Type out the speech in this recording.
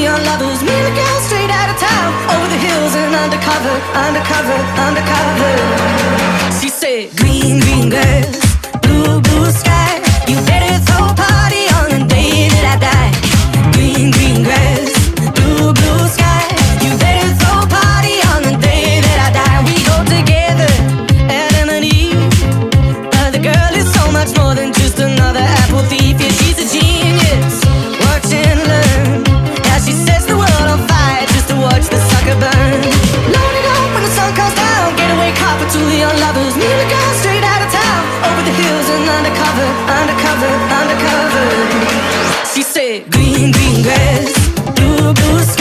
young lovers, me and the girl straight out of town, over the hills and undercover, undercover, undercover. She said, green, green grass, blue, blue sky, you better throw a party on the day that I die. Green, green grass, blue, blue sky, you better throw a party on the day that I die. We go together, Adam and Eve, but the girl is so much more than just another apple thief. Yeah, she's a genius, watch and learn. Now she sets the world on fire just to watch the sucker burn. Loaded up when the sun comes down, getaway car for two young lovers, me and the girl straight out of town, over the hills and undercover, undercover, undercover. She said, green, green grass, blue, blue sky.